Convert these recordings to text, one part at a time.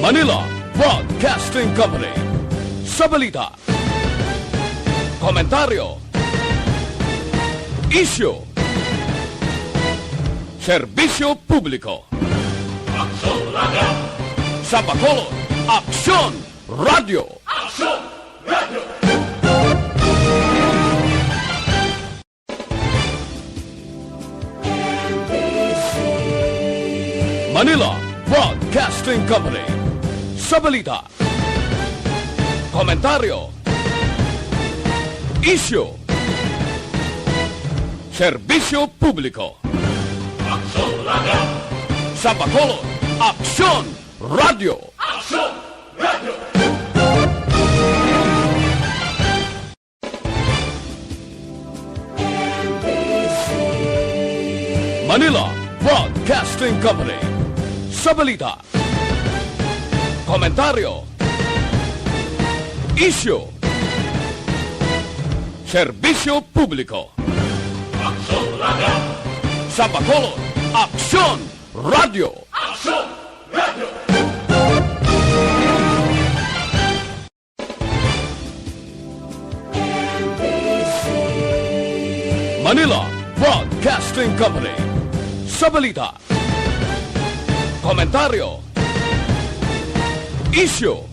Manila Broadcasting Company. Sa balita, komentaryo, isyu, serbisyo publiko. Aksyon Radio! Sa Bacolod, Aksyon Radio! Aksyon Radio! Manila Broadcasting Company. Sa balita, komentaryo, isyu, serbisyo publiko. Aksyon Radio! Sa Bacolod, Aksyon Radio! Aksyon Radio! Manila Broadcasting Company. Sa balita, komentaryo, isyu, serbisyo publiko. Aksyon Radio! Sa Bacolod, Aksyon Radio! Aksyon Radio! Manila Broadcasting Company. Sa balita, komentaryo, isyu,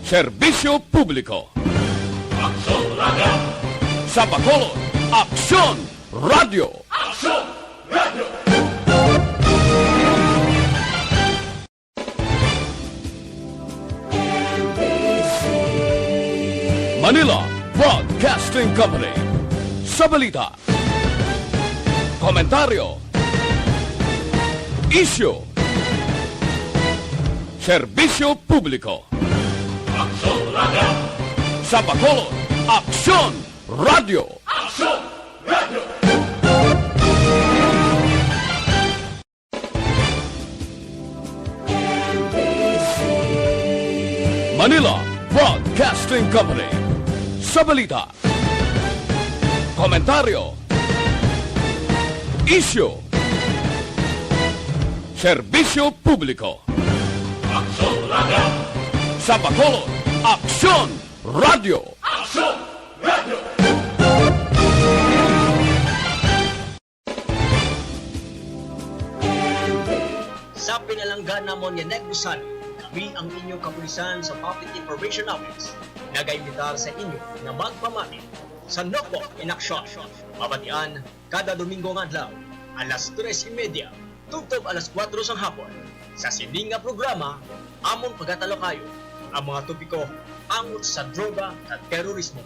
serbisyo publiko. Aksyon Radio! Sa Bacolod, Aksyon Radio! Aksyon Radio! Manila Broadcasting Company. Sa balita, komentaryo, isyu, serbisyo publiko. Aksyon Radio! Sa Bacolod, Aksyon Radio! Aksyon Radio! Manila Broadcasting Company. Sa balita, komentaryo, isyu, serbisyo publiko. Aksyon Radio! Sa Bacolod, Aksyon Radio! Aksyon Radio! Sa pinalanggana mo ni Negbusan, kami ang inyong kapulisan sa Public Information Office. Nag-aimbitar sa inyo na magpamati sa Nokbo in Action. Mabatian kada Domingo ng adlaw, alas 3:30, tugtog alas 4 sang hapon. Sa sining nga programa, amon pagkatalo kayo ang mga topiko amot sa droga at terorismo.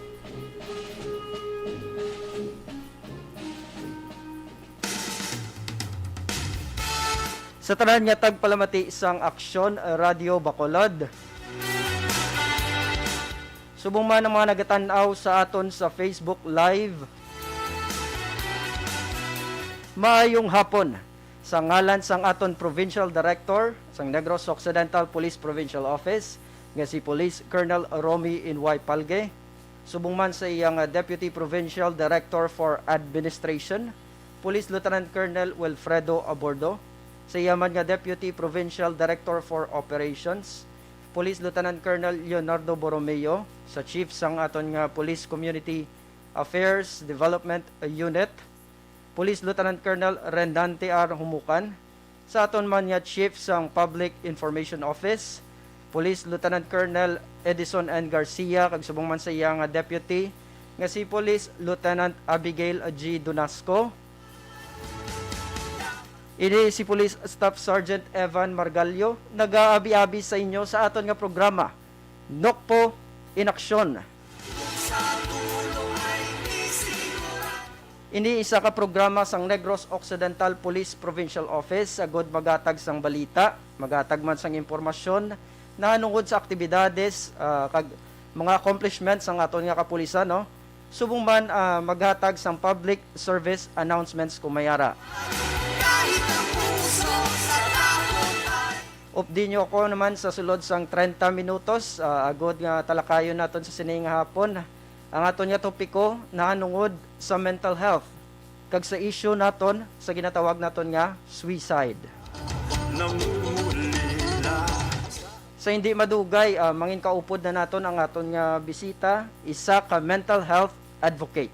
Sa tanan nga tagpalamati isang Aksyon Radio Bacolod. Subong man ang mga nagatanaw sa aton sa Facebook Live. Maayong hapon sa ngalan sang aton Provincial Director sang Negros Occidental Police Provincial Office nga si Police Colonel Romy Inway Palge. Subong man sa iyang Deputy Provincial Director for Administration, Police Lieutenant Colonel Wilfredo Abordo. Sa iyaman nga Deputy Provincial Director for Operations, Police Lieutenant Colonel Leonardo Borromeo. Sa Chief sang aton nga Police Community Affairs Development Unit, Police Lieutenant Colonel Rendante R. Humukan. Sa aton man nga Chief sang Public Information Office, Police Lieutenant Colonel Edison N. Garcia. Kag subong man sa iya nga Deputy nga si Police Lieutenant Abigail G. Donasco. Ini si Police Staff Sergeant Evan Margalio, nag-aabi-abi sa inyo sa aton nga programa, Nokpo in Action. Ini isa ka programa sang Negros Occidental Police Provincial Office, agod magatag sang balita, magatag man sang impormasyon na nungod sa aktibidades, kag mga accomplishments sang aton nga kapulisan, no? Subong man maghatag sang public service announcements kumayara. Updi nyo ako naman sa sulod sang 30 minutos, agod nga talakayon naton sa sining hapon. Ang aton nga topiko naanungod sa mental health, kag sa issue naton sa ginatawag naton nga suicide. Namuli Sa hindi madugay, mangin kaupod na naton ang aton nga bisita, isa ka mental health advocate.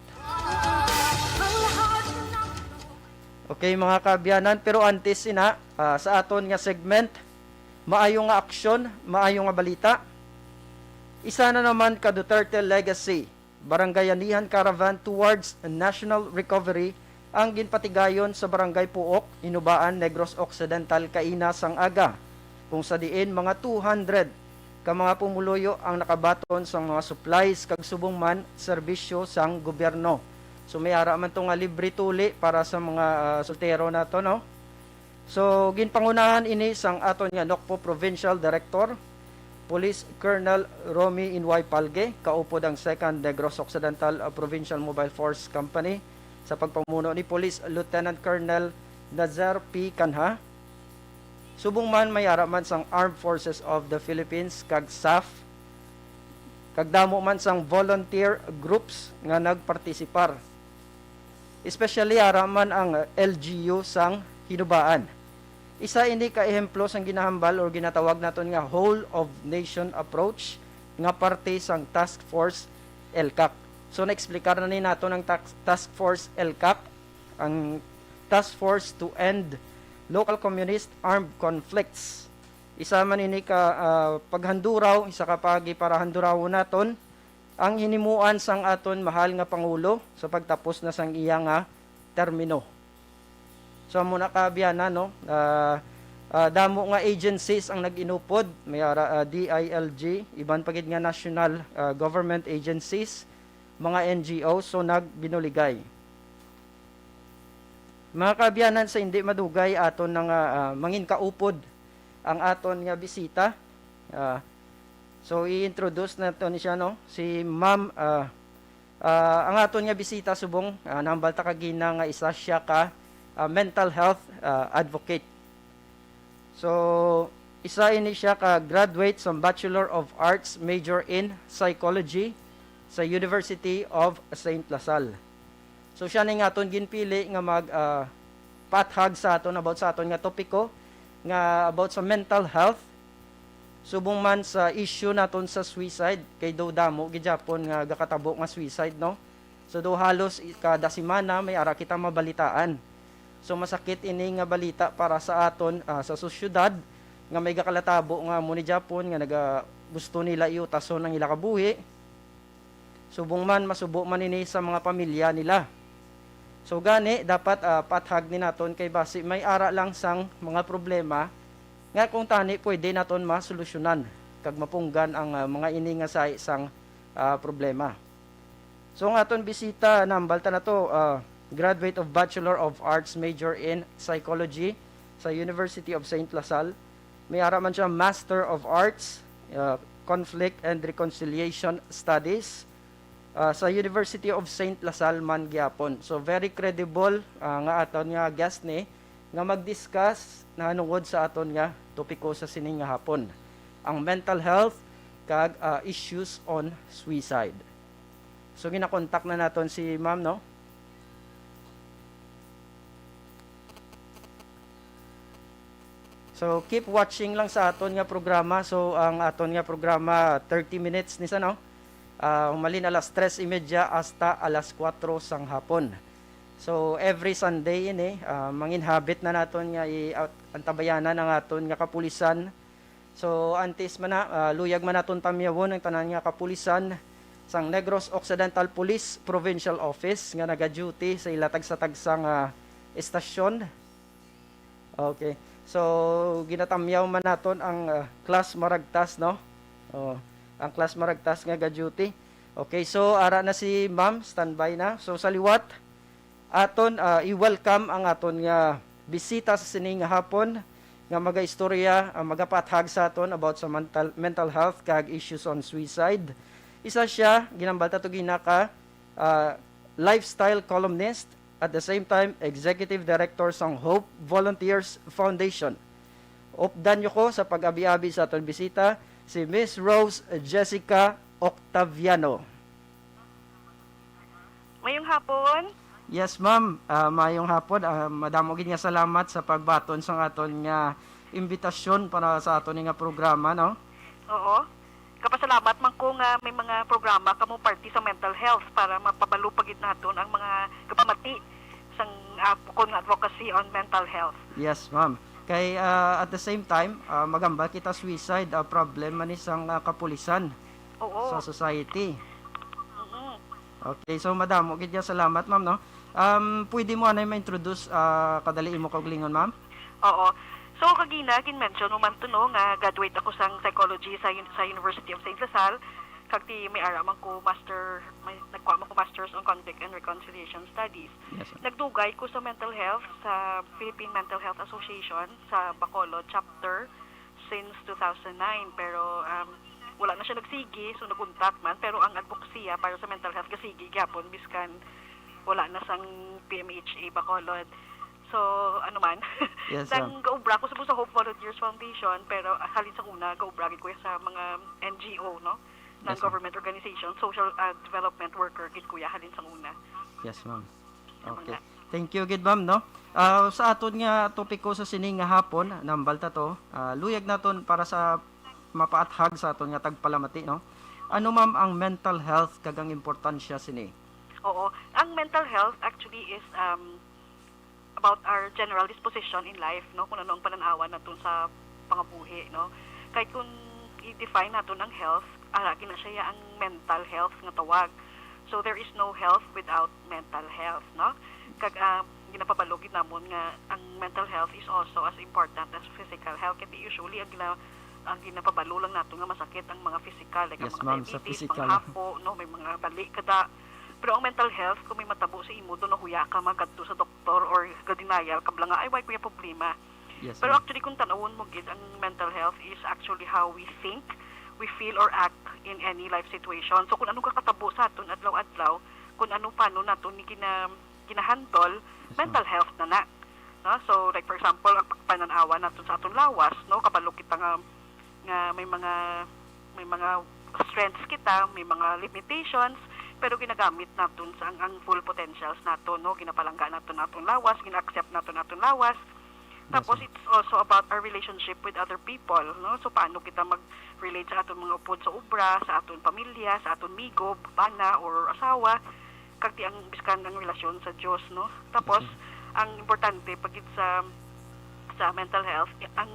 Okay mga kaabyanan, pero antes ina, sa aton nga segment, maayo nga aksyon, maayo nga balita. Isa na naman ka Duterte Legacy, Barangayanihan Caravan towards National Recovery ang ginpatigayon sa Barangay Puok, Inubaan, Negros Occidental, kaina sang aga, kung sa diin mga 200 ka mga pumuluyo ang nakabaton sa mga supplies kag subong man serbisyo sang gobyerno. So may ara man to nga libre tuli para sa mga soltero nato, no? So ginpangunahan ini sang aton nga Nokpo Provincial Director Police Colonel Romy Inway Palge, kaupod ang 2nd Negros Occidental Provincial Mobile Force Company sa pagpamuno ni Police Lieutenant Colonel Nazar P. Kanha. Subong man may ara man sang Armed Forces of the Philippines kag SAF, kag damo man sang volunteer groups nga nagpartisipar. Especially ara man ang LGU sang Hinubaan. Isa ini ka ehemplo sang ginahambal or ginatawag naton nga whole of nation approach nga parte sang Task Force LCAC. So na-explicar na ni nato ng Task Force LCAC, ang Task Force to End Local Communist Armed Conflicts. Isa man ini ka paghanduraw, isa ka pagi para handuraw naton ang hinimuan sang aton mahal nga pangulo sa pagtapos na sang iya nga termino. So muna kaabyanan, no, damo nga agencies ang nag-inupod, may DILG, iban pagid nga national government agencies, mga NGOs, so nagbinuligay. Mga kaabyanan, sa hindi madugay aton nga mangin kaupod ang aton nga bisita. So i-introduce nato ni siya, no, si Ma'am ang aton nga bisita subong nambal ta kagina nga isa siya ka mental health advocate. So isa ini siya ka graduate sa Bachelor of Arts major in Psychology sa University of St. Lasal. So siya ni nga aton ginpili nga mag pathag sa aton about sa aton nga topiko nga about sa mental health, subong man sa issue naton sa suicide, kay do damo gidjapon nga gakatabo nga suicide, no? So do halos kada semana may ara kita mabalitaan. So masakit ini nga balita para sa aton sa sosyedad nga may gakalatabo nga mo ni Japon nga gusto nila iutason ang ila kabuhi. Subong man masubo man ini sa mga pamilya nila. So gani dapat pathag ni naton kay base may ara lang sang mga problema nga kung tani pwede naton masolusyonan kag mapunggan ang mga ini nga sa isang problema. So ang aton bisita nambalta na to graduate of Bachelor of Arts major in Psychology sa University of St. Lasal. May ara man siya Master of Arts Conflict and Reconciliation Studies sa University of St. Lasal man gyapon. So very credible nga aton nga guest ni nga mag-discuss na nungod sa aton nga topiko sa sining nga hapon, ang mental health kag issues on suicide. So gina-contact na naton si Ma'am, no? So keep watching lang sa aton nga programa. So ang aton nga programa 30 minutes ni sa, no? Umalin alas 3:30 hasta alas 4 sang hapon. So every Sunday ini manginhabit na naton nga antabayanan ang aton nga kapulisan. So antes man luyag man naton pamiyawon ang tanan nga kapulisan sang Negros Occidental Police Provincial Office nga naga-duty sa ilatag sa tagsang estasyon. Okay. So ginatamyaw man naton ang class maragtas, no? Ang class maragtas nga ga-duty. Okay, so ara na si Ma'am, standby na. So sa liwat aton i-welcome ang aton nga bisita sa sining nga hapon nga magaistorya, magapathag sa aton about sa mental health kag issues on suicide. Isa siya ginambalta to ginaka lifestyle columnist, at the same time executive director sang Hope Volunteers Foundation. Opdan nyo ko sa pag-abi-abi sa aton bisita si Miss Rose Jessica Octaviano. Mayong hapon. Yes, ma'am. Mayong hapon. Madamo gid nga salamat sa pagbaton sa aton nga imbitasyon para sa aton nga programa, no? Oo. Kapasalamat man ko nga may mga programa kamo party sa mental health para mapabalo pagit naton ang mga kapamati sang kon advocacy on mental health. Yes, ma'am. Kay at the same time, magamba kita suicide problem man isang kapulisan Oo. sa society. Mhm. Okay, so madam, gid salamat ma'am no. Pwede mo anay ma-introduce kadali mo kaugalingon ma'am? Oo. So kagina kin-mention mo man to no nga graduate ako sang psychology sa University of St. Lasal kag ti may ara man ko nagkuha man ko masters on conflict and reconciliation studies. Yes, ma'am. Nagdugay ko sa mental health sa Philippine Mental Health Association sa Bacolod chapter since 2009 pero wala na siya nagsigi so naguntat man pero ang advocacy para sa mental health kasigi gyapon biskan wala na sang PMHA Bacolod. So, ano man, Yes, nang gaubra ko sa Hope Volunteers Foundation, pero halin sa una, gaubra ko sa mga NGO, no? Yes, Non-government organization, social development worker, gid kuya, halin sa una. Yes, ma'am. Tama Okay. na. Thank you gid ma'am no. Sa aton nga topic ko sa sining nga hapon, nambalta to, luyag naton para sa mapaathag sa aton nga tagpalamati no. Ano ma'am ang mental health kagang importansya sini? Oo. Ang mental health actually is about our general disposition in life, no? Kung ano ang pananawa naton sa pangabuhi, no? Kahit kung i-define naton ang health, araki na siya ang mental health nga tawag. So there is no health without mental health, no? Kag ginapabalogid namon nga ang mental health is also as important as physical health. Kasi usually ang ginapabalo lang nato nga masakit ang mga physical, like Yes, ang ma'am, mga sa diabetes, physical. mga hapo, no? May mga balik kada. Pero ang mental health, kung may matabo sa imo, doon nahuya ka magadto sa doktor or gadinayal, kabla nga, ay, why kuya problema. Yes, Pero ma'am. actually, kung tanawon mo, gid, ang mental health is actually how we think, we feel or act in any life situation. So, kung ano kakatabo sa aton adlaw-adlaw, kung ano paano naton ni kinahandol, mental health na. No? So, like for example, ang pagpananawa naton sa aton lawas, no? Kabalo kita nga may mga strengths kita, may mga limitations, pero ginagamit naton sa ang full potentials naton, no? Ginapalangga naton atong lawas, gina-accept naton atong lawas. Tapos Yes, it's also about our relationship with other people, no? So paano kita mag-relate sa aton mga upod sa ubra, sa aton pamilya, sa aton migo, bana or asawa, kagti ang biskan ang relasyon sa Dios, no? Tapos ang importante pagit sa mental health, ang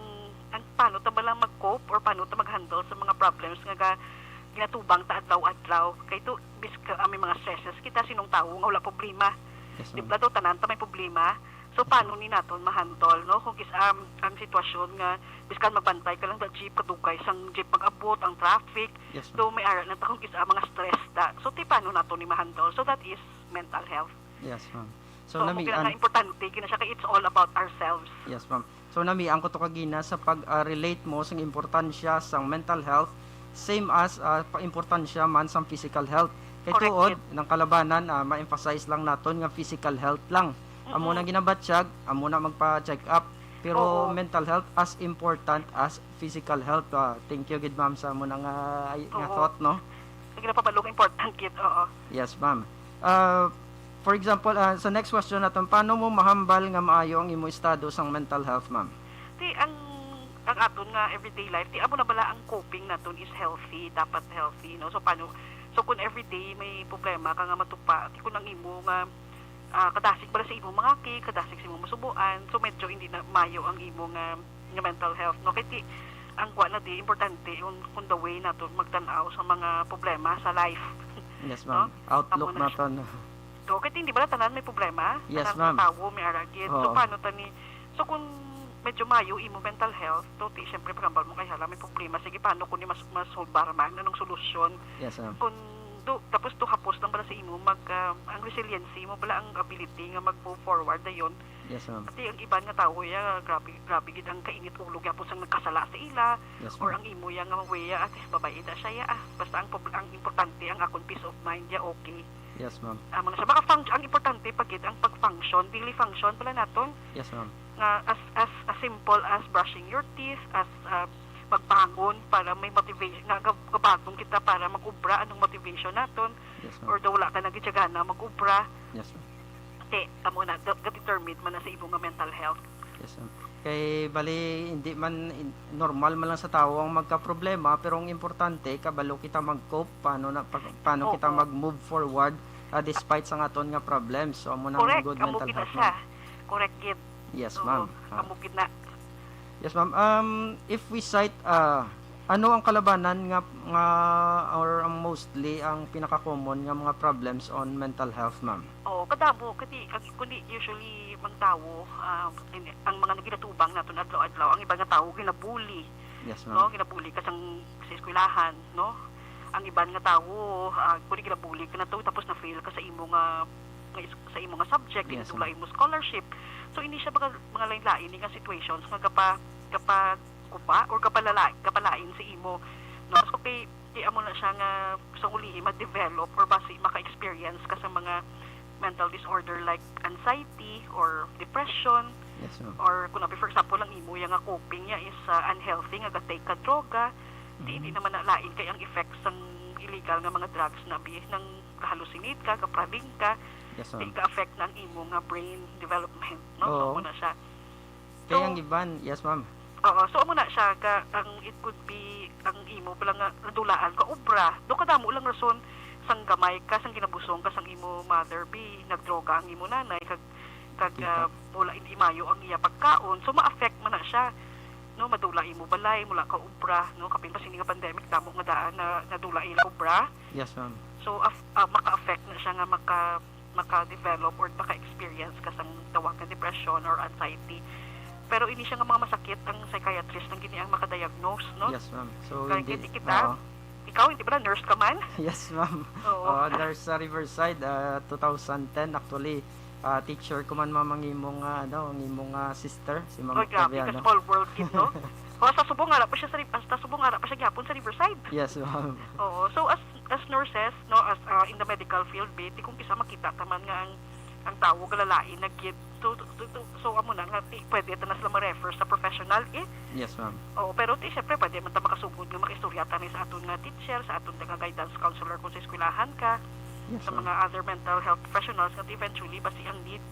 paano ta ba lang mag-cope or paano ta mag-handle sa mga problems nga ginatubang ta adlaw-adlaw kay to biska may mga stresses kita sinong tawo nga wala problema. Yes, Di ma'am. ba to tanan ta may problema? So paano ni naton ma-handle, no? Kung ang sitwasyon nga biskan magbantay ka lang sa jeep kadugay sang jeep pag-abot ang traffic. Yes, ma'am. So may ara na ta kung mga stress ta. So ti paano naton ni ma-handle? So that is mental health. Yes, ma'am. So kung kina importante kina siya kay it's all about ourselves. Yes, ma'am. So namiang ko to kagina sa pag-relate mo sa importansya sa mental health same as importansya man sa physical health. Kay Correct, tuod yun. ng kalabanan ma-emphasize lang naton nga physical health lang. Amo na ginabatsyag, amo na magpa-check up. Pero Oo. mental health as important as physical health. Thank you gid ma'am sa mo nga nga Oo. thought no. Ginapabalong important kid. Oo. Yes, ma'am. For example, sa next question naton, paano mo mahambal nga maayo ang imo estado sang mental health, ma'am? Ti ang aton nga everyday life, ti amo na bala ang coping naton is healthy, dapat healthy, no? So paano? So kung everyday may problema ka nga matupa, ti kun ang imo nga kadasig bala sa imo mga kadasig sa imo masubuan, so medyo hindi na mayo ang imo nga mental health, no? Kaya ti ang kwa na di importante yung kung the way naton magtan-aw sa mga problema sa life. Yes, ma'am. Outlook Amo na naton. So, kaya hindi ba tanan may problema? Yes, Tanan ma'am. Tawo, may aragid. Oo. So, paano tani? So, kung medyo mayo imo mental health, to ti syempre pagambal mo kay hala may problema. Sige, paano kung ni mas-solve man? Anong solusyon? Yes, ma'am. Kung tapos to hapos lang bala sa imo ang resiliency mo bala ang ability nga mag-move forward dayon. Yes, ma'am. Pati ang iban nga tawo ya grabe gid ang kainit ulo gyapon sang nagkasala sa ila Yes, or ma'am. ang imo ya nga weya at babae da siya ya basta ang importante ang akong peace of mind ya okay. Yes, ma'am. Mga sa maka-function, ang importante pagit ang pag-function, daily function pala naton Yes, ma'am. nga as simple as brushing your teeth, as magbangon para may motivation nga gabagong kita para mag-ubra anong motivation naton Yes, or ma'am. daw wala ka na gitsagana mag-ubra Yes, ma'am. te amo na determined man na sa imong nga mental health. Yes, ma'am. Kay bali hindi man normal man lang sa tao ang magka-problema, pero ang importante kabalo kita mag-cope paano kita Oo. mag-move forward despite sa aton nga problems. So amo nang Correct, good amo mental gid na health. siya. Ma'am. Correct gid. Yes, Oo, ma'am. amo gid na. Yes, ma'am. If we cite ano ang kalabanan nga or ang mostly ang pinaka-common nga mga problems on mental health, ma'am? Oo, kadamo kundi usually mga tawo ang mga naginatubang naton adlaw-adlaw, ang iba nga tawo ginabuli, Yes, no? ma'am. Ginabuli kasang sa eskwelahan, no? Ang iban nga tawo kundi ginabuli ka na to tapos na fail ka sa imo nga subject, Yes, inadula imo scholarship. So ini siya mga lain-lain nga situations nga kapag kupa or kapalain sa imo, no? So kay amo na siya nga sa uli ma-develop or basi maka-experience ka sa mga mental disorder like anxiety or depression, Yes, ma'am. or kung for example ang imo yang nga coping niya is unhealthy nga gatay ka droga, hindi naman na lain kay ang effects ng illegal nga mga drugs na nang kahalusinate ka, kaprabing ka, Yes, ma'am. ka-affect ng imo nga brain development, no? So Oo. amo na siya. Kaya ang iban, yes, ma'am. Oo, so amo na siya ang it could be ang imo pala nga nadulaan ka obra. Do kadamo lang rason sang gamay ka, sang ginabusong ka sang imo mother be, nagdroga ang imo nanay kag wala hindi mayo ang iya pagkaon. So ma-affect man na siya. No, madula imo balay mula ka obra, no? Kapin pa sini nga pandemic damo nga daan na nadula ila obra. Yes, ma'am. So maka-affect na siya nga maka-develop or maka-experience ka sang tawag nga depression or anxiety. Pero ini siya nga mga masakit ang psychiatrist nang gini ang makadiagnose, no? Yes, ma'am. So Kaya hindi kita, oo. ikaw hindi ba nurse ka man? Yes, ma'am. Oo. There's sa Riverside 2010 actually. Teacher ko man ma'am ang imong ang imong sister si Ma'am Oh, grabe ka Octaviano. small world kid, no? O, sa subong ara pa siya gyapon sa Riverside. Yes, ma'am. Oo. So as nurses, no, as in the medical field, ti kung kisa makita taman nga ang tawo galalain na kid. So amo na nga pwede ta na sila ma-refer sa professional Yes, ma'am. Oo, pero syempre pwede man ta makasugod nga makaistorya ni sa aton nga teacher, sa aton nga guidance counselor kung sa eskwelahan ka, Yes, sa ma'am. mga other mental health professionals nga eventually basi ang need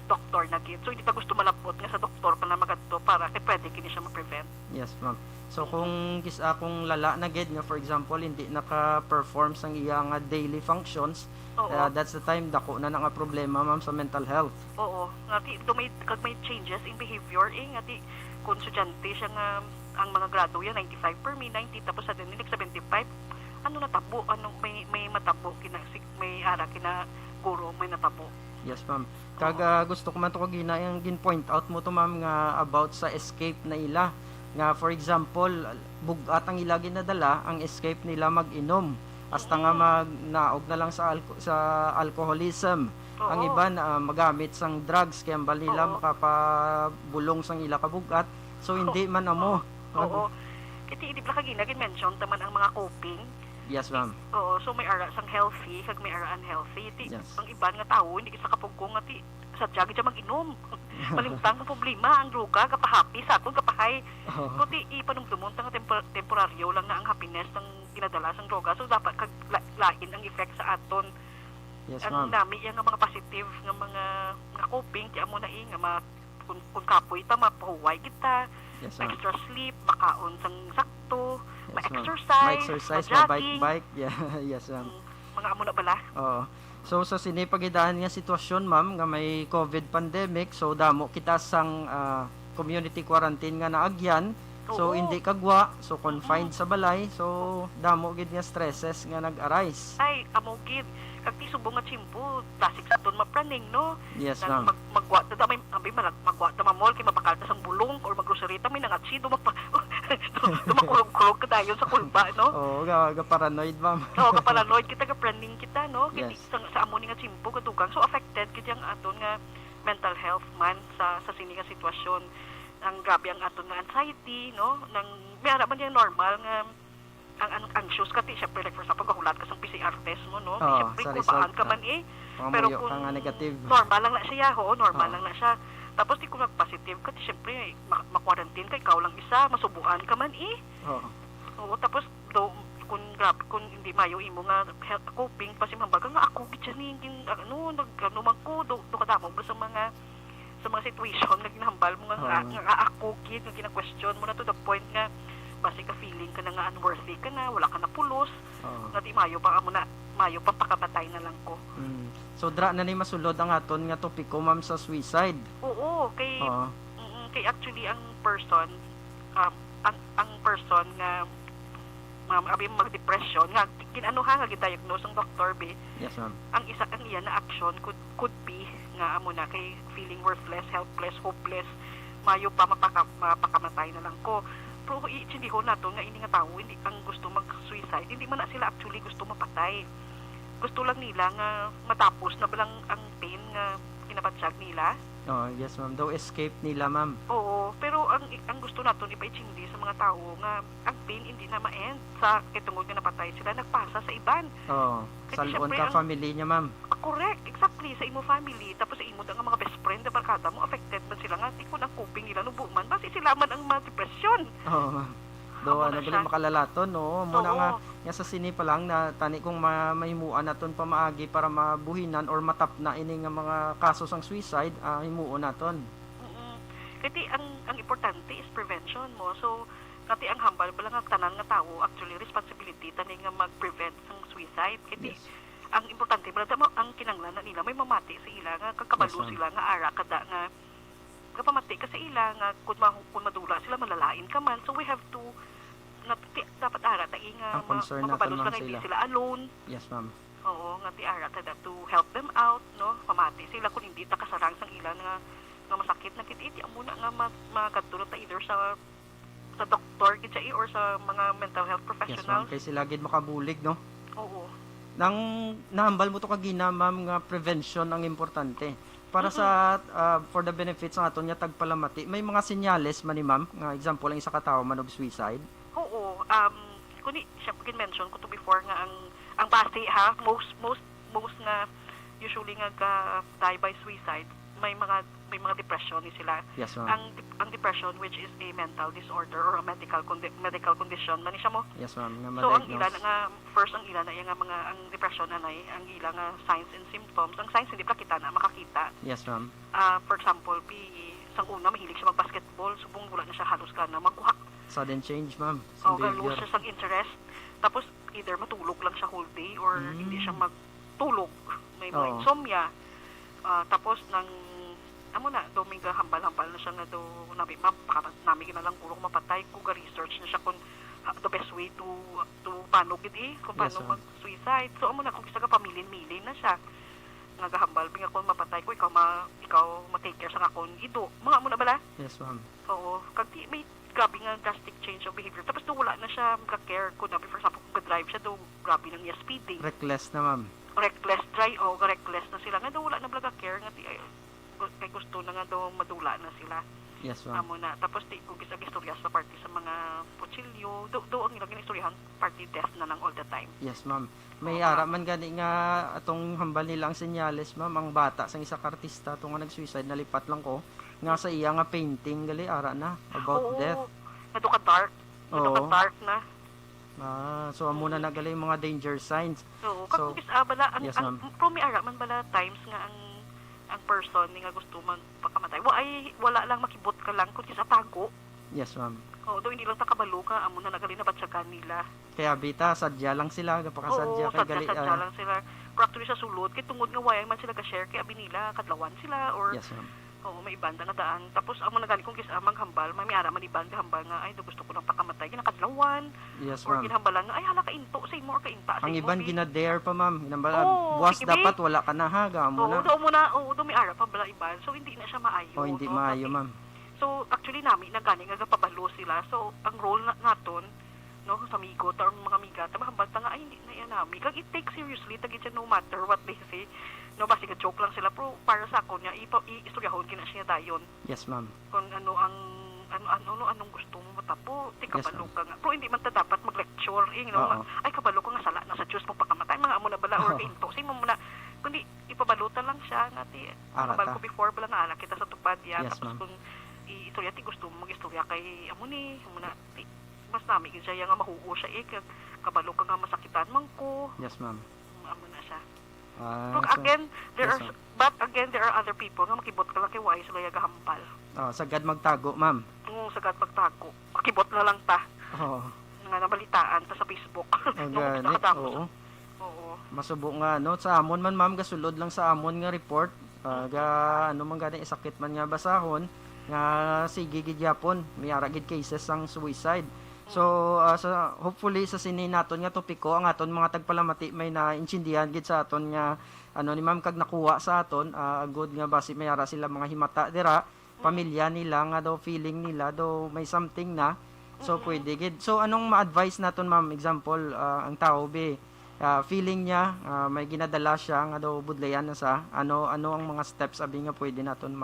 doktor na gid. So hindi ta gusto malapot nga sa doktor pa na magadto para kay pwede kini siya ma-prevent. Yes, ma'am. So kung kung lala na gid nga for example hindi naka-perform sang iya nga daily functions, Oo. that's the time dako na nga problema ma'am sa mental health. Oo, ngati kag may changes in behavior ngati kung estudyante siya nga ang mga grado yan 95 per me 90 tapos sa dinig 75 ano natabo may matabo may ara kina guro may natabo. Yes, ma'am. Kag gusto ko man to kag ginayang gin-point out mo to ma'am nga about sa escape na ila. Nga for example, bugat ang ila ginadala, ang escape nila mag-inom. Hasta nga magnaog na lang sa alcoholism. Oo. Ang iban magamit sang drugs kaya bali nila Oo. makapabulong sang ila kabugat. So hindi man amo. Oo. Kiti di pala kagina mention taman ang mga coping. Yes, ma'am. Oo, so may ara sang healthy kag may ara unhealthy. Ti Yes. ang iban nga tawo hindi sa kapugkong nga ti sadya gid siya mag-inom. Malimutang ang problema ang droga kapahappy sa aton kapahay. Oo. So ti ipanumdumon nga temporaryo lang na ang happiness ng ginadala sang droga. So dapat kag lain ang effect sa aton. Yes, Ang ma'am. dami yang nga mga positive nga mga coping ti amo na nga kung kapoy ta mapahuway kita. Yes, ma'am. Extra sleep, makaon sang sakto, Yes, ma'am. ma-exercise, Ma-exercise, ma-jogging, ma-bike. Yeah, yes, ma'am. mga amo na bala. Oo. So sa sinipagidahan nga sitwasyon ma'am nga may COVID pandemic, so damo kita sang community quarantine nga naagyan. So Oo. hindi kagwa, so confined sa balay, so damo gid nga stresses nga nag-arise. Ay, amo gid. Kag ti subong nga chimpo, tasik sa ton mapraning, no? Yes, Nang ma'am. magwa ta may magwa ta mamol kay mabakal ta sang bulong or maggrocery ta may nangatsi dumakulog-kulog ka dayon sa kulba, no? Oo, paranoid ma'am. Oo, kapalanoid kita ka praning kita, no? Kiti Yes. sa amo ni nga chimpo katugang. So affected kiti ang aton nga mental health man sa sini nga sitwasyon. Ang grabe ang aton nga anxiety, no? Nang may ara man yung normal nga ang anxious ka ti syempre like for example kahulat ka sang PCR test mo, no? Oo, Syempre sa kulbaan result ka ka. man Pero ka nga negative. normal lang na siya, normal Oo. lang na siya. Tapos di kung nag-positive ka, ti syempre ma-quarantine ka, ikaw lang isa, masubuan ka man Oo. Oo, tapos kung grabe kung hindi mayo imo nga health coping pasi mambaga nga ako gid ni ano man ko do kadamo ba sa sa mga situation nga ginahambal mo nga ako kid nga kina-question mo na to the point nga basi ka feeling ka na nga unworthy ka na, wala ka na pulos, nga di mayo pa pakamatay na lang ko. So dra na ni masulod ang aton nga topiko ma'am sa suicide. Oo, kay actually ang person nga abi mag-depression nga kinanuha nga gi-diagnose ang doktor be. Yes ma'am. Ang isa ang iya na action could be nga amo na kay feeling worthless, helpless, hopeless, mayo pa mapakamatay na lang ko. Pero hindi ko nato nga ini nga tao hindi ang gusto mag-suicide, hindi man na sila actually gusto mapatay. Gusto lang nila nga matapos na balang ang pain nga kinabatsyag nila. Yes ma'am, daw escape nila ma'am. Oo, pero ang gusto naton ipaitsindi sa mga tao nga ang pain hindi na ma-end sa kitungod nga napatay sila, nagpasa sa iban. Salon ka family niya ma'am. Correct, exactly, sa imo family, tapos sa imo nga mga best friend na barkada mo, affected man sila nga, ikon ang coping nila no buman, basi sila man ang mga depression. Ma'am. Do ano gali makalalaton no, muna nga sa sini pa lang na tani kong mahimuan naton pamaagi para mabuhinan or matap na ini nga mga kaso sang suicide, himuon naton. Kasi ang importante is prevention mo. So kati ang hambal bala nga tanan nga tawo actually responsibility tani nga mag-prevent sang suicide. Kasi ang importante bala ang kinanglanan nila may mamati sa ila nga kakabalo sila nga ara kada nga kapamati ka sa ila nga kung madula sila malalain ka man. So we have to dapat ara ta nga mapabalos na hindi sila alone. Yes ma'am. Oo, nga ti ara ta to help them out, no? Pamati sila kung hindi ta kasarang sang ila nga masakit na kiti amuna nga makadulot ta either sa doktor kitsa or sa mga mental health professionals. Yes ma'am, kay sila gid makabulig no. Oo. Nang nahambal mo to kagina ma'am nga prevention ang importante. Para sa for the benefits ng aton nga tagpalamati, may mga senyales man ni ma'am, nga example ang isa ka tawo man og suicide. Oo, kuni siya mention ko to before nga ang base ha, most nga usually nga die by suicide, may mga depression ni sila. Yes, ma'am. Ang depression which is a mental disorder or a medical condition man siya mo. Yes ma'am, nga so ang ila nga first ang ila na nga mga ang depression anay ang ila nga signs and symptoms. Ang signs hindi pa kita na makakita. Yes ma'am. For example, sang una mahilig siya mag-basketball, subong wala na siya halos ka na magkuha. Sudden change ma'am. Lose siya sang interest. Tapos either matulog lang siya whole day or hindi siya magtulog. May mga insomnia. Tapos nang dominga hambal-hambal na siya nga do namin lang puro mapatay ko research na siya kung the best way to paano kung paano mag-suicide. So amo na kung isa ka pamilin-milin na siya nga gahambal binga kung mapatay ko ikaw ma-take care sa akon ido mga mo na bala. Yes ma'am. Oo, kagdi may grabe nga drastic change of behavior. Tapos do wala na siya mag-care kung for example kung drive siya do grabe nang speeding. Reckless na ma'am. Reckless na sila nga do wala na blaga care nga kay gusto na nga daw madula na sila. Yes ma'am. Amo na tapos di ko istorya sa party sa mga putsilyo do ang ilang istoryahan party death na lang all the time. Yes ma'am. May ara man gani nga atong hambal nilang senyales ma'am ang bata sang isa ka artista to nga nag-suicide nalipat lang ko nga sa iya nga painting gali ara na about death. Nado ka dark na. So amo na nagali mga danger signs. So kung bala ang pro mi ara man bala times nga ang person nga gusto magpakamatay. Wala lang makibot ka lang kundi sa tago. Yes ma'am. Do hindi lang takabalo ka amo na nagali na batsagan nila. Kaya bita sadya lang sila gapakasadya kay gali. Sadya lang sila. Pero actually sa sulod kay tungod nga wayang man sila ga-share kay abi nila kadlawan sila or yes ma'am. May ibanda nga daan. Tapos amo na gani kung gisamang hambal, may ara man ibanda hambal nga ay gusto ko nang pakamatay ginakadlawan. Yes or ma'am. Ginhambalan nga ay hala ka into sa imo or ka inta sa ang imo. iban ginadare pa ma'am. Ginambala buwas dapat wala ka na ha gamo na. Do may ara pa bala iban. So hindi na siya maayo. Hindi maayo ma'am. So actually nami nagani nga pabalo sila. So ang role naton no sa amigo or mga amiga hambal ta nga ay hindi na yan nami. Kag it take seriously tagit siya no matter what they say. No basi ka joke lang sila pero para sa ako niya iistoryahon kina siya dayon. Yes ma'am. Kung anong gusto mo matapo, ti kabalo ka nga. Pero hindi man ta dapat mag-lecture, ay kabalo ka nga sala na sa Diyos mo pakamatay, mga amo na bala or into. Say mo muna, kundi ipabalutan lang siya nga ti. Kabalo ko before bala nga ala kita sa tupad ya. Yes, tapos kung istorya ti gusto mo mag-istorya kay amo ni, muna ti mas nami gid siya nga mahuo siya kabalo ka nga masakitan man ko. Yes ma'am. Amo na siya. Ah, Look, so- again, yes, ma'am. but again, there are other people nga makibot ka lang kay Wai sila yagahampal. Sagad magtago, ma'am. Sagad magtago. Makibot na lang ta. Oo. Nga nabalitaan ta sa Facebook. Ang Nung gani. nakatapos. Oo. Oo. Masubo nga no sa amon man ma'am gasulod lang sa amon nga report ano man gani isakit man nga basahon nga sige gid yapon may ara gid cases sang suicide. So hopefully sa sini naton nga topiko ang aton mga tagpalamati may naintindihan gid sa aton nga ano ni ma'am kag nakuha sa aton good nga basi may ara sila mga himata dira pamilya nila nga daw feeling nila daw may something na so pwede gid. So anong ma-advise naton ma'am example ang tao be feeling niya may ginadala siya nga daw budlayan na sa ano ang mga steps abi nga pwede naton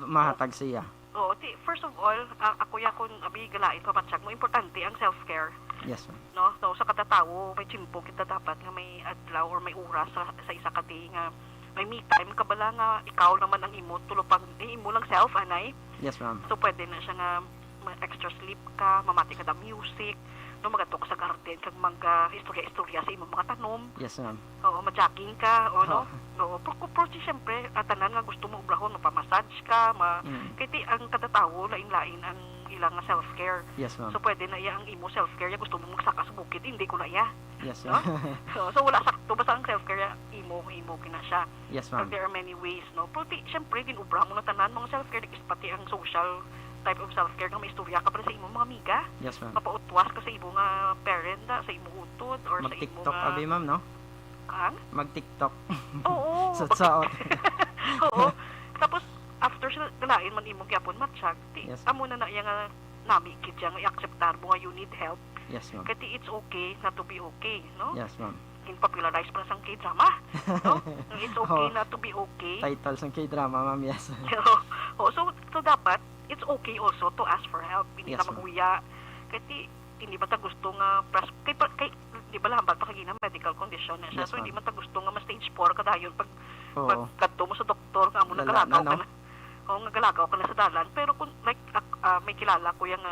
mahatag siya. Oo, first of all, ako ya kun abi galain pa matsak mo importante ang self-care. Yes ma'am. No? So sa kada tawo may tiyempo kita dapat nga may adlaw or may oras sa isa ka day nga may me time kabala nga ikaw naman ang imo tulopang imo lang self anay. Yes ma'am. So pwede na siya nga extra sleep ka, mamati ka da music, no magatok sa garden kag mga istorya-istorya sa imong mga tanom. Yes ma'am. Oo, ma-jogging ka, o no? Oo, pero siyempre, tanan nga gusto mo ubrahon, mapamassage ka, kiti ang kada tawo lain-lain ang ilang nga self-care. Yes ma'am. So pwede na iya ang imo self-care, ya gusto mo magsaka sa bukid, hindi ko na iya. Yes No? ma'am. So wala sakto basta ang self-care ya, imo kina siya. Yes But ma'am. there are many ways, no? Pero siyempre, ginubra mo na tanan mga self-care, pati ang social type of self-care nga may istorya ka para sa imong mga amiga. Yes ma'am. Mapautwas ka sa imo nga parent sa imo utod or sa imo Mag-TikTok nga abi ma'am no? Ang? Mag-TikTok. Oo. Sa Oo. Tapos after sila galain man imong gyapon matsyag, Yes. amo na iya nga nami kid yang i-acceptar mo nga you need help. Yes ma'am. Kati it's okay not to be okay, no? Yes ma'am. In-popularize pa na sang K-drama, no? It's okay Oo. not to be okay. Title sang K-drama ma'am, yes. Oo, so dapat it's okay also to ask for help. Hindi Yes, ka ma'am. mag-uya. Kati hindi man ta gusto nga kay di ba lahambal pa kagina medical condition na siya. Yes, So hindi ma'am. man ta gusto nga ma-stage 4 kadayon pag Oo. kadto mo sa doktor nga amo Lala nagalagaw na, no? ka na. Oo, nagalagaw ka na sa dalan. Pero kung like may kilala ko yung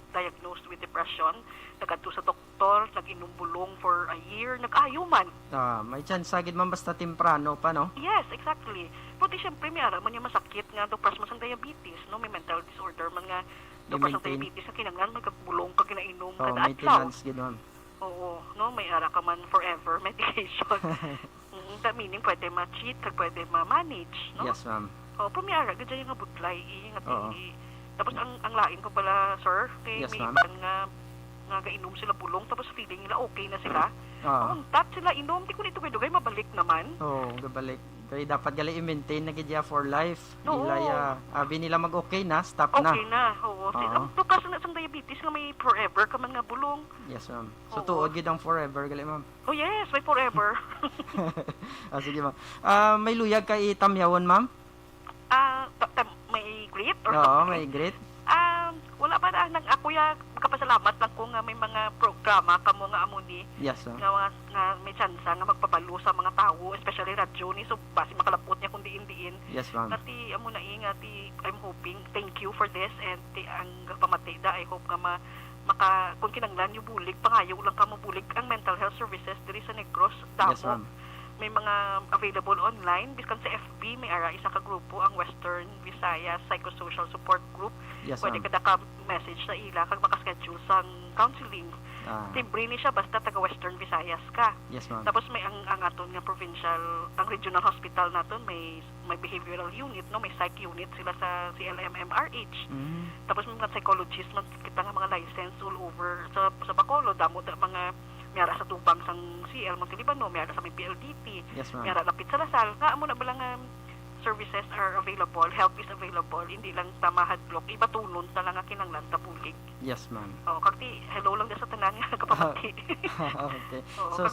diagnosed with depression, nagadto sa doktor, nag-inom bulong for a year, nag-ayo man. May chance sagid man basta temprano pa no? Yes, exactly. Puti siyempre may ara man yung masakit nga depressed man sa diabetes, no? May mental disorder man nga depressed sa I-maintain. diabetes na kinanglan magkabulong ka ginainom Oh, kada adlaw. maintenance gid ma'am. Oo, no? May ara ka man forever medication. That meaning pwede ma-cheat, kag pwede ma-manage, no? Yes ma'am. Oh, pero may ara gid yung nga butlay, nga Oo. tapos ang lain ko pala, sir, kay Yes, may ma'am. iban nga gainom sila bulong tapos feeling nila okay na sila. Ah. Untat sila inom, di ko nito dugay mabalik naman. Oh, gabalik. Kaya dapat gali i-maintain na gid ya for life. Oo. Nila abi nila mag-okay na, stop na. Okay na, oo. Oo. Ang tukas na sang diabetes nga may forever ka man nga bulong. Yes ma'am. So Oo. tuod gid ang forever gali ma'am. Oh yes, may forever. Sige ma'am. May luyag kay itamyawon ma'am? May grit or Oo, something? may great. Wala pa na nang ako ya kapasalamat lang ko nga may mga programa kamo nga amo ni Yes ma'am. nga may chance nga magpabalo sa mga tao, especially radyo ni so basi makalapot niya kung diin-diin. Yes ma'am. Nati amo na ingati I'm hoping thank you for this and ang pamati da I hope nga maka kung kinanglan yung bulig pangayo lang ka mo bulig ang mental health services diri sa Negros damo. Yes ma'am. May mga available online biskan sa FB may ara isa ka grupo ang Western Visayas Psychosocial Support Group. Yes Pwede ma'am. kada ka message sa ila kag maka-schedule sang counseling. Ah, Libre ni siya basta taga Western Visayas ka. yes ma'am. Tapos may ang aton nga provincial, ang regional hospital naton may behavioral unit, no, may psych unit sila sa CLMMRH. Mm. Tapos may mga psychologist man kita nga mga license all over sa Bacolod, damo da mga mayara sa tubang sang CL Montelibano, mayara sa may PLDT, Yes ma'am. mayara lapit sa Lasal. Nga amo na balang services are available, help is available, hindi lang tamahad block, iba tulon ta lang nga kinanglan ta bulig. Yes ma'am. Oh, kagti hello lang da sa tanan nga kapamati. Okay. Oo, So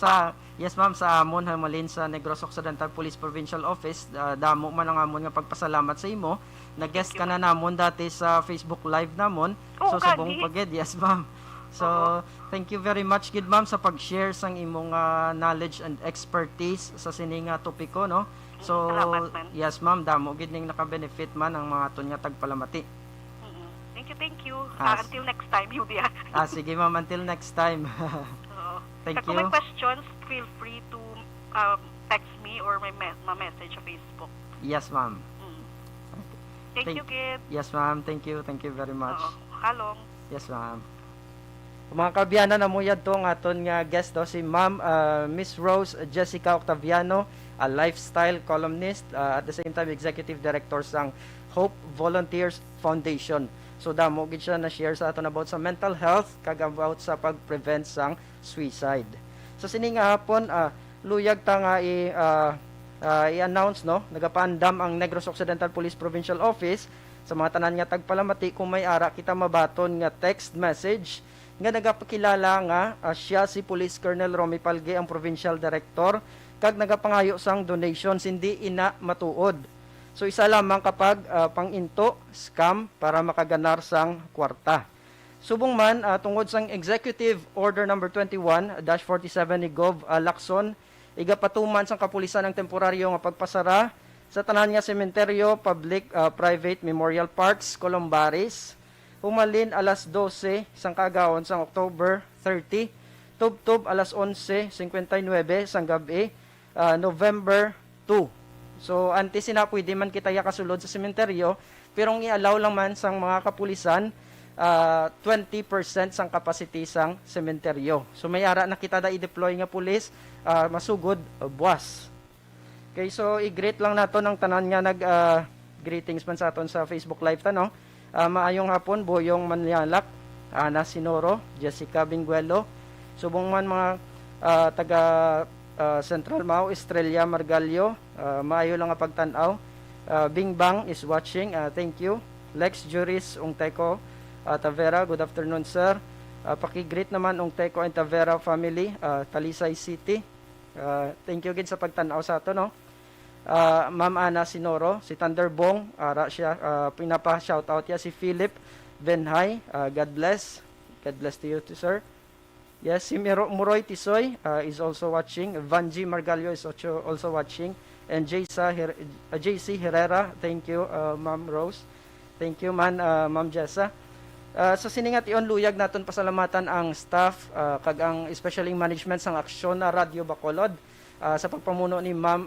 yes ma'am sa amon Hamalin sa Negros Occidental Police Provincial Office damo man ang amon nga pagpasalamat sa imo. Nag-guest ka na namon dati sa Facebook Live namon. Oo, So sa gani. buong pagid, yes ma'am. So thank you very much gid ma'am sa pag-share sang imong knowledge and expertise sa sining topiko no. So Salamat, man. yes ma'am damo gid ning naka-benefit man ang mga aton nga tagpalamati. Thank you. Ah, Until next time, Yudia. Sige ma'am until next time. Oo. Thank Kung may you. questions, feel free to text me or may message sa Facebook. Yes, ma'am. Thank you, kid. Yes, ma'am. Thank you. Thank you very much. Oo. Halong. Yes, ma'am. Mga kabiyana na mo to ng aton nga guest do si Ma'am Miss Rose Jessica Octaviano, a lifestyle columnist, at the same time executive director sang Hope Volunteers Foundation. So damo gid siya na share sa aton about sa mental health kag about sa pag-prevent sang suicide. So sini nga hapon luyag ta nga i-announce no, nagapaandam ang Negros Occidental Police Provincial Office sa mga tanan nga tagpalamati kung may ara kita mabaton nga text message nga nagapakilala nga siya si Police Colonel Romy Palge ang Provincial Director kag nagapangayo sang donations hindi ina matuod. So isa lamang kapag panginto, scam para makaganar sang kwarta. Subong man tungod sang Executive Order number 21-47 ni Gov. Lacson, igapatuman sang kapulisan ang temporaryo nga pagpasara sa tanan nga sementeryo, public, private memorial parks, Columbaris, humalin alas 12 sang kagawon sang October 30, tub-tub alas 11:59 sang gabi, November 2. So antes na pwede man kita kasulod sa sementeryo, pero i-allow lang man sang mga kapulisan 20% sang capacity sang sementeryo. So may ara na kita da i-deploy nga pulis, masugod buwas. Okay, so i-greet lang nato ng tanan nga nag greetings man sa aton sa Facebook Live ta no. Maayong hapon Boyong Manlalak, Ana Sinoro, Jessica Binguelo, subong man mga taga Central Mao, Estrella Margalio, maayo lang nga pagtan-aw. Bing Bang is watching, thank you. Lex Juris Ungteco Tavera, good afternoon sir. Paki-greet naman Ungteco and Tavera family, Talisay City. Thank you gid sa pagtan-aw sa ato no. Ma'am Ana Sinoro, si Thunderbong, ara siya, pinapa-shoutout ya si Philip Benhay, God bless. God bless to you too, sir. Yes, si Muroy Tisoy is also watching. Vanji Margalio is also watching. And JC Herrera, thank you, Ma'am Rose. Thank you, Ma'am Jessa. Sa siningat iyon, luyag naton pasalamatan ang staff, kag ang especially management sang Aksyon na Radio Bacolod, sa pagpamuno ni Ma'am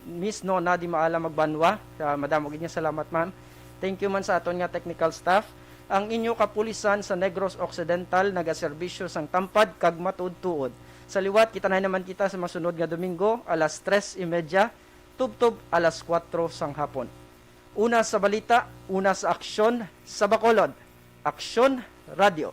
Miss Nona Di Maala Magbanwa. Madamo gid niya salamat, ma'am. Thank you man sa aton nga technical staff. Ang inyo kapulisan sa Negros Occidental nagaserbisyo sang tampad kag matud-tuod. Sa liwat kita na naman kita sa masunod nga Domingo alas 3:30, tub-tub alas 4 sang hapon. Una sa balita, una sa aksyon sa Bacolod. Aksyon Radio.